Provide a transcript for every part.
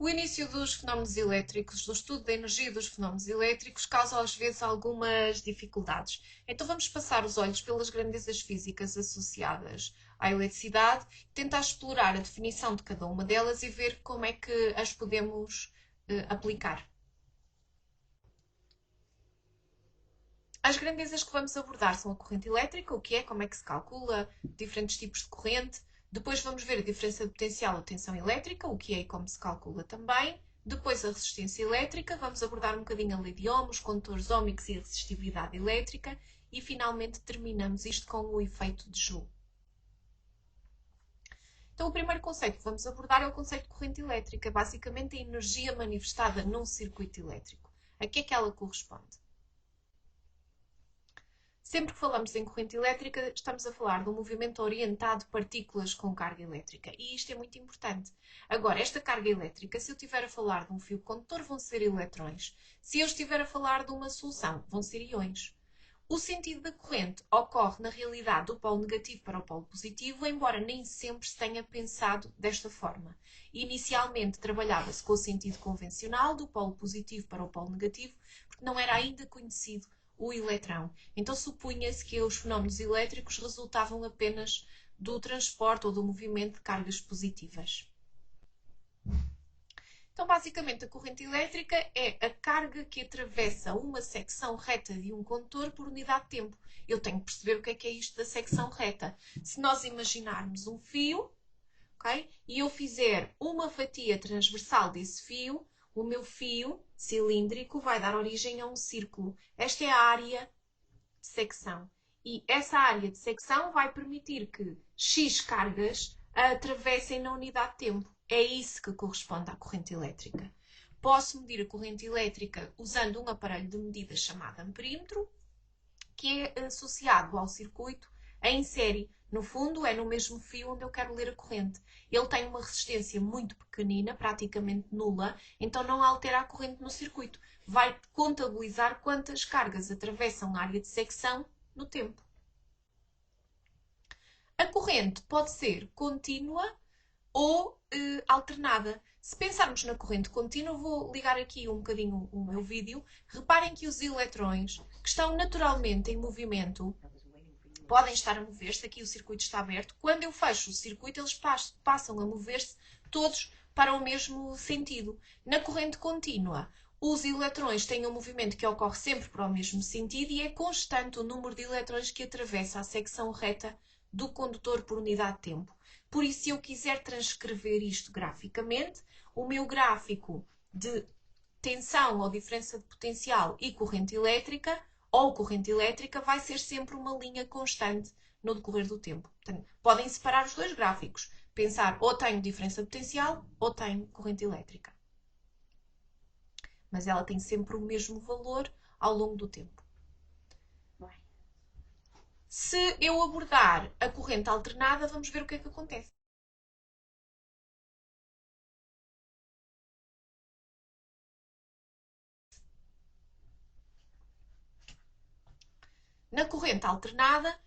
O início dos fenómenos elétricos, do estudo da energia dos fenómenos elétricos, causa às vezes algumas dificuldades. Então vamos passar os olhos pelas grandezas físicas associadas à eletricidade, tentar explorar a definição de cada uma delas e ver como é que as podemos aplicar. As grandezas que vamos abordar são a corrente elétrica, o que é, como é que se calcula, diferentes tipos de corrente. Depois vamos ver a diferença de potencial ou tensão elétrica, o que é e como se calcula também. Depois a resistência elétrica, vamos abordar um bocadinho a lei de Ohm, os condutores óhmicos e a resistividade elétrica. E finalmente terminamos isto com o efeito de Joule. Então o primeiro conceito que vamos abordar é o conceito de corrente elétrica, basicamente a energia manifestada num circuito elétrico. A que é que ela corresponde? Sempre que falamos em corrente elétrica, estamos a falar de um movimento orientado de partículas com carga elétrica. E isto é muito importante. Agora, esta carga elétrica, se eu estiver a falar de um fio condutor, vão ser eletrões. Se eu estiver a falar de uma solução, vão ser íons. O sentido da corrente ocorre, na realidade, do polo negativo para o polo positivo, embora nem sempre se tenha pensado desta forma. Inicialmente trabalhava-se com o sentido convencional, do polo positivo para o polo negativo, porque não era ainda conhecido o eletrão. Então supunha-se que os fenómenos elétricos resultavam apenas do transporte ou do movimento de cargas positivas. Então, basicamente, a corrente elétrica é a carga que atravessa uma secção reta de um condutor por unidade de tempo. Eu tenho que perceber o que é isto da secção reta. Se nós imaginarmos um fio, ok? E eu fizer uma fatia transversal desse fio, o meu fio cilíndrico vai dar origem a um círculo. Esta é a área de secção. E essa área de secção vai permitir que X cargas a atravessem na unidade de tempo. É isso que corresponde à corrente elétrica. Posso medir a corrente elétrica usando um aparelho de medida chamado amperímetro, que é associado ao circuito em série. No fundo, é no mesmo fio onde eu quero ler a corrente. Ele tem uma resistência muito pequenina, praticamente nula, então não altera a corrente no circuito. Vai contabilizar quantas cargas atravessam a área de secção no tempo. A corrente pode ser contínua ou alternada. Se pensarmos na corrente contínua, vou ligar aqui um bocadinho o meu vídeo. Reparem que os eletrões que estão naturalmente em movimento podem estar a mover-se. Aqui o circuito está aberto. Quando eu fecho o circuito, eles passam a mover-se todos para o mesmo sentido. Na corrente contínua, os eletrões têm um movimento que ocorre sempre para o mesmo sentido e é constante o número de eletrões que atravessa a secção reta do condutor por unidade de tempo. Por isso, se eu quiser transcrever isto graficamente, o meu gráfico de tensão ou diferença de potencial e corrente elétrica ou corrente elétrica vai ser sempre uma linha constante no decorrer do tempo. Portanto, podem separar os dois gráficos. Pensar ou tenho diferença de potencial ou tenho corrente elétrica. Mas ela tem sempre o mesmo valor ao longo do tempo. Se eu abordar a corrente alternada, vamos ver o que é que acontece. Na corrente alternada,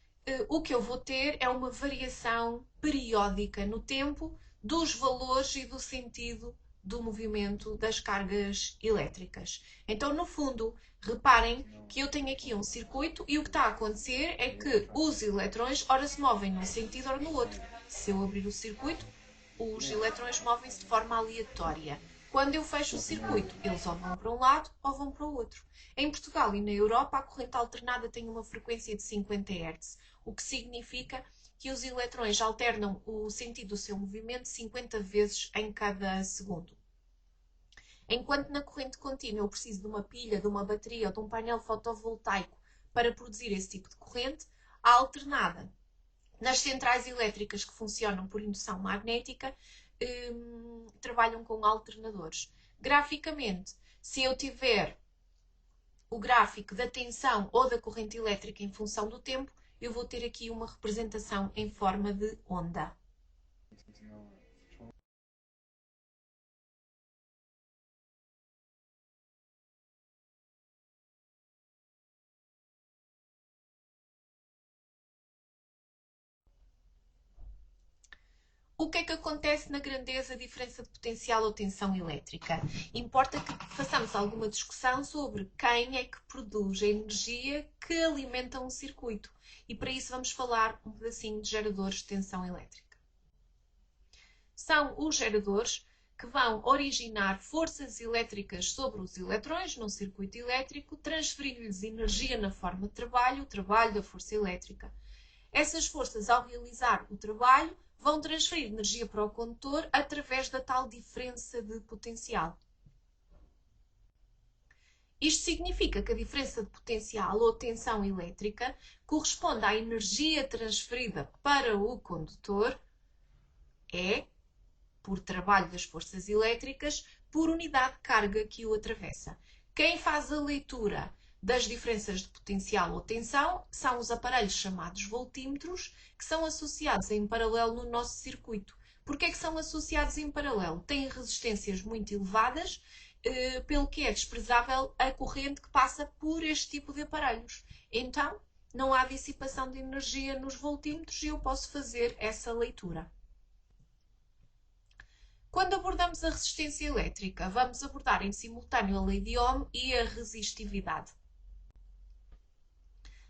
o que eu vou ter é uma variação periódica no tempo dos valores e do sentido do movimento das cargas elétricas. Então, no fundo, reparem que eu tenho aqui um circuito e o que está a acontecer é que os eletrões ora se movem num sentido, ora no outro. Se eu abrir o circuito, os eletrões movem-se de forma aleatória. Quando eu fecho o circuito, eles ou vão para um lado ou vão para o outro. Em Portugal e na Europa, a corrente alternada tem uma frequência de 50 Hz, o que significa que os eletrões alternam o sentido do seu movimento 50 vezes em cada segundo. Enquanto na corrente contínua eu preciso de uma pilha, de uma bateria ou de um painel fotovoltaico para produzir esse tipo de corrente, a alternada nas centrais elétricas que funcionam por indução magnética, trabalham com alternadores. Graficamente, se eu tiver o gráfico da tensão ou da corrente elétrica em função do tempo, eu vou ter aqui uma representação em forma de onda. O que é que acontece na grandeza, diferença de potencial ou tensão elétrica? Importa que façamos alguma discussão sobre quem é que produz a energia que alimenta um circuito. E para isso vamos falar um pedacinho de geradores de tensão elétrica. São os geradores que vão originar forças elétricas sobre os eletrões num circuito elétrico, transferindo-lhes energia na forma de trabalho, o trabalho da força elétrica. Essas forças, ao realizar o trabalho, vão transferir energia para o condutor através da tal diferença de potencial. Isto significa que a diferença de potencial ou tensão elétrica corresponde à energia transferida para o condutor, por trabalho das forças elétricas, por unidade de carga que o atravessa. Quem faz a leitura das diferenças de potencial ou tensão são os aparelhos chamados voltímetros, que são associados em paralelo no nosso circuito. Porquê é que são associados em paralelo? Têm resistências muito elevadas, pelo que é desprezável a corrente que passa por este tipo de aparelhos. Então, não há dissipação de energia nos voltímetros e eu posso fazer essa leitura. Quando abordamos a resistência elétrica, vamos abordar em simultâneo a lei de Ohm e a resistividade.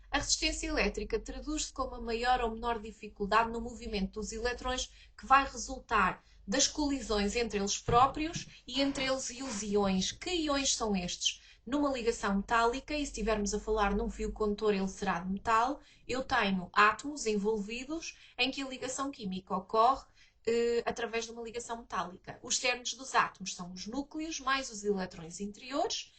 A resistência elétrica traduz-se como a maior ou menor dificuldade no movimento dos eletrões que vai resultar das colisões entre eles próprios e entre eles e os íons. Que íons são estes? Numa ligação metálica, e se estivermos a falar num fio condutor, ele será de metal, eu tenho átomos envolvidos em que a ligação química ocorre através de uma ligação metálica. Os cernos dos átomos são os núcleos mais os eletrões interiores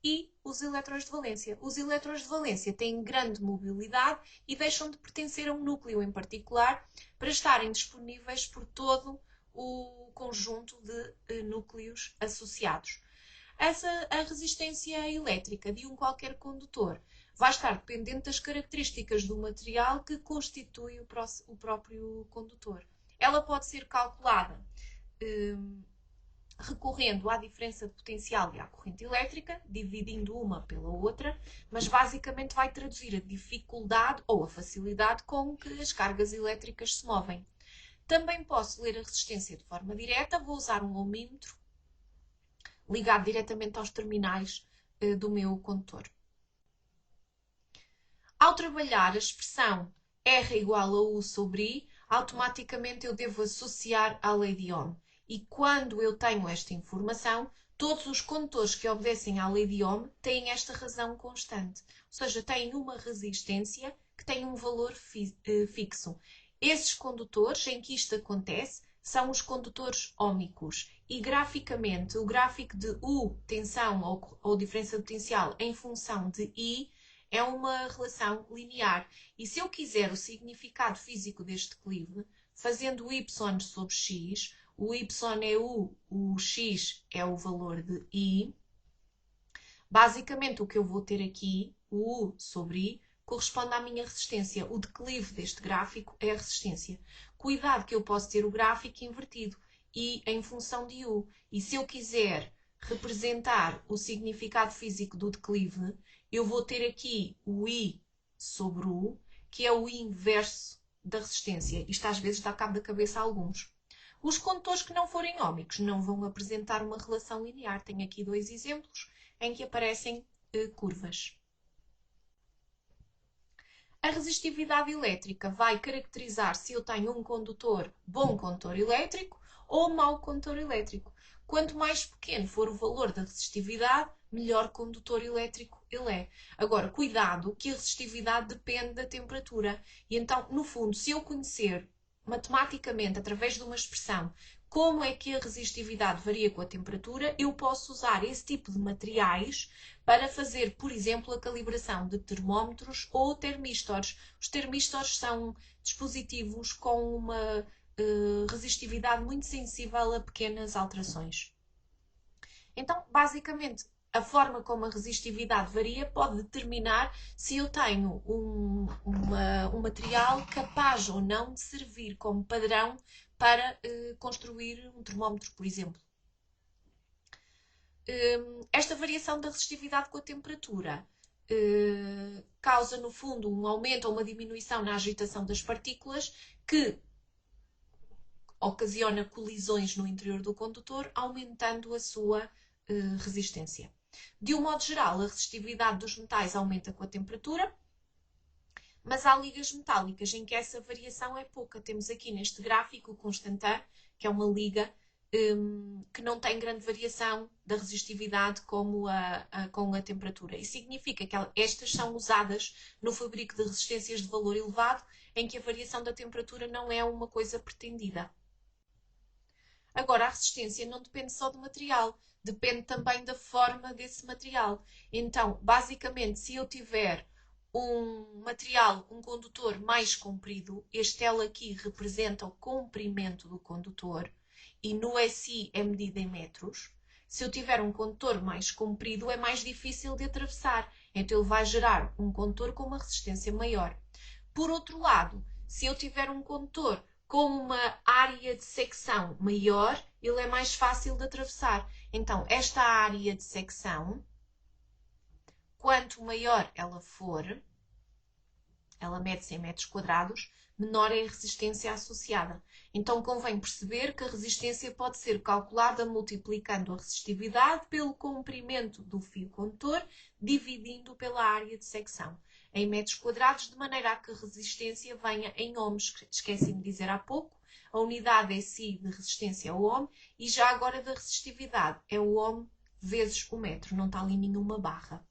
e os eletrões de valência. Os eletrões de valência têm grande mobilidade e deixam de pertencer a um núcleo em particular para estarem disponíveis por todo o conjunto de núcleos associados. A resistência elétrica de um qualquer condutor vai estar dependente das características do material que constitui o próprio condutor. Ela pode ser calculada recorrendo à diferença de potencial e à corrente elétrica, dividindo uma pela outra, mas basicamente vai traduzir a dificuldade ou a facilidade com que as cargas elétricas se movem. Também posso ler a resistência de forma direta, vou usar um ohmímetro ligado diretamente aos terminais do meu condutor. Ao trabalhar a expressão R igual a U sobre I, automaticamente eu devo associar à lei de Ohm. E quando eu tenho esta informação, todos os condutores que obedecem à lei de Ohm têm esta razão constante. Ou seja, têm uma resistência que tem um valor fixo. Esses condutores em que isto acontece são os condutores óhmicos. E graficamente, o gráfico de U, tensão ou diferença de potencial em função de I, é uma relação linear. E se eu quiser o significado físico deste clive, fazendo y sobre x, o y é U, o x é o valor de I, basicamente o que eu vou ter aqui, o U sobre I, corresponde à minha resistência. O declive deste gráfico é a resistência. Cuidado que eu posso ter o gráfico invertido, I em função de U. E se eu quiser representar o significado físico do declive, eu vou ter aqui o I sobre U, que é o I inverso da resistência. Isto às vezes dá cabo da cabeça a alguns. Os condutores que não forem óhmicos não vão apresentar uma relação linear. Tenho aqui dois exemplos em que aparecem curvas. A resistividade elétrica vai caracterizar se eu tenho um condutor bom condutor elétrico ou mau condutor elétrico. Quanto mais pequeno for o valor da resistividade, melhor condutor elétrico ele é. Agora, cuidado que a resistividade depende da temperatura. E então, no fundo, se eu conhecer matematicamente, através de uma expressão, como é que a resistividade varia com a temperatura, eu posso usar esse tipo de materiais para fazer, por exemplo, a calibração de termómetros ou termistores. Os termistores são dispositivos com uma resistividade muito sensível a pequenas alterações. Então, basicamente, a forma como a resistividade varia pode determinar se eu tenho um material capaz ou não de servir como padrão para construir um termómetro, por exemplo. Esta variação da resistividade com a temperatura causa, no fundo, um aumento ou uma diminuição na agitação das partículas que ocasiona colisões no interior do condutor, aumentando a sua resistência. De um modo geral, a resistividade dos metais aumenta com a temperatura, mas há ligas metálicas em que essa variação é pouca. Temos aqui neste gráfico o Constantin, que é uma liga que não tem grande variação da resistividade com a temperatura. Isso significa que estas são usadas no fabrico de resistências de valor elevado, em que a variação da temperatura não é uma coisa pretendida. Agora, a resistência não depende só do material, depende também da forma desse material. Então, basicamente, se eu tiver um material, um condutor mais comprido, este L aqui representa o comprimento do condutor e no SI é medido em metros. Se eu tiver um condutor mais comprido, é mais difícil de atravessar, então ele vai gerar um condutor com uma resistência maior. Por outro lado, se eu tiver um condutor com uma área de secção maior, ele é mais fácil de atravessar. Então, esta área de secção, quanto maior ela for, ela mede-se em metros quadrados, menor é a resistência associada. Então, convém perceber que a resistência pode ser calculada multiplicando a resistividade pelo comprimento do fio condutor, dividindo pela área de secção, em metros quadrados, de maneira a que a resistência venha em ohms. Esqueci-me de dizer há pouco, a unidade SI de resistência é o ohm, e já agora da resistividade é o ohm vezes o metro, não está ali nenhuma barra.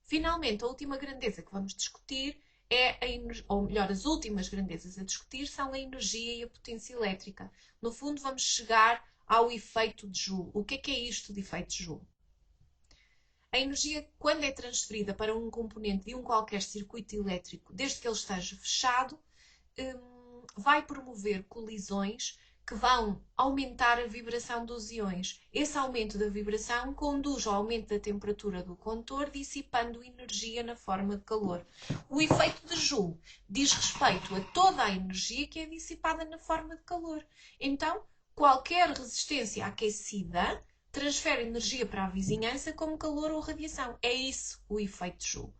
Finalmente, a última grandeza que vamos discutir ou melhor, as últimas grandezas a discutir são a energia e a potência elétrica. No fundo, vamos chegar ao efeito de Joule. O que é isto de efeito de Joule? A energia, quando é transferida para um componente de um qualquer circuito elétrico, desde que ele esteja fechado, vai promover colisões que vão aumentar a vibração dos íons. Esse aumento da vibração conduz ao aumento da temperatura do condutor, dissipando energia na forma de calor. O efeito de Joule diz respeito a toda a energia que é dissipada na forma de calor. Então, qualquer resistência aquecida transfere energia para a vizinhança como calor ou radiação. É isso o efeito de Joule.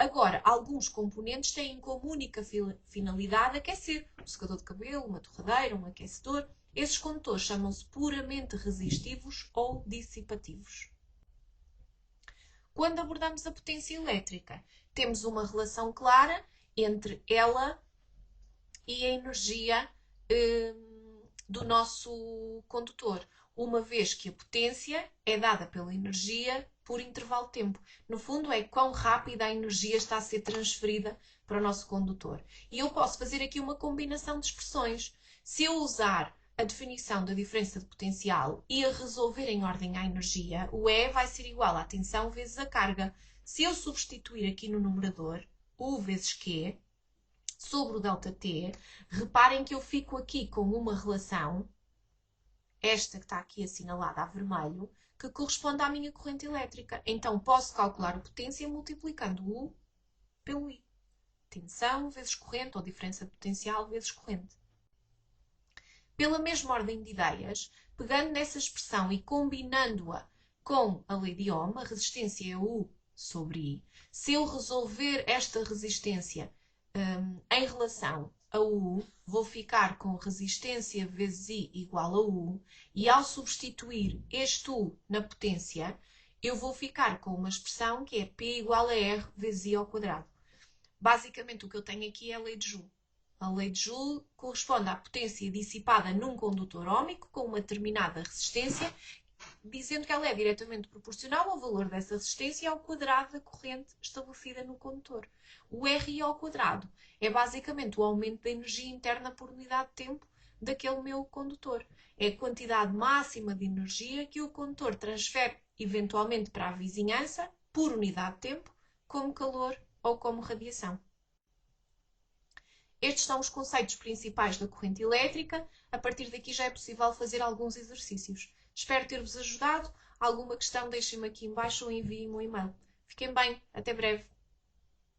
Agora, alguns componentes têm como única finalidade aquecer. Um secador de cabelo, uma torradeira, um aquecedor. Esses condutores chamam-se puramente resistivos ou dissipativos. Quando abordamos a potência elétrica, temos uma relação clara entre ela e a energia do nosso condutor, uma vez que a potência é dada pela energia por intervalo de tempo. No fundo, é quão rápida a energia está a ser transferida para o nosso condutor. E eu posso fazer aqui uma combinação de expressões. Se eu usar a definição da diferença de potencial e a resolver em ordem à energia, o E vai ser igual à tensão vezes a carga. Se eu substituir aqui no numerador U vezes Q sobre o ΔT, reparem que eu fico aqui com uma relação, esta que está aqui assinalada a vermelho, que corresponde à minha corrente elétrica. Então, posso calcular a potência multiplicando U pelo I. Tensão vezes corrente, ou diferença de potencial vezes corrente. Pela mesma ordem de ideias, pegando nessa expressão e combinando-a com a lei de Ohm, a resistência é U sobre I. Se eu resolver esta resistência em relação a U, vou ficar com resistência vezes I igual a U, e ao substituir este U na potência, eu vou ficar com uma expressão que é P igual a R vezes I ao quadrado. Basicamente, o que eu tenho aqui é a lei de Joule. A lei de Joule corresponde à potência dissipada num condutor óhmico com uma determinada resistência, dizendo que ela é diretamente proporcional ao valor dessa resistência ao quadrado da corrente estabelecida no condutor. O RI ao quadrado é basicamente o aumento da energia interna por unidade de tempo daquele meu condutor. É a quantidade máxima de energia que o condutor transfere eventualmente para a vizinhança por unidade de tempo, como calor ou como radiação. Estes são os conceitos principais da corrente elétrica. A partir daqui já é possível fazer alguns exercícios. Espero ter-vos ajudado. Alguma questão, deixem-me aqui em baixo ou enviem-me um e-mail. Fiquem bem, até breve.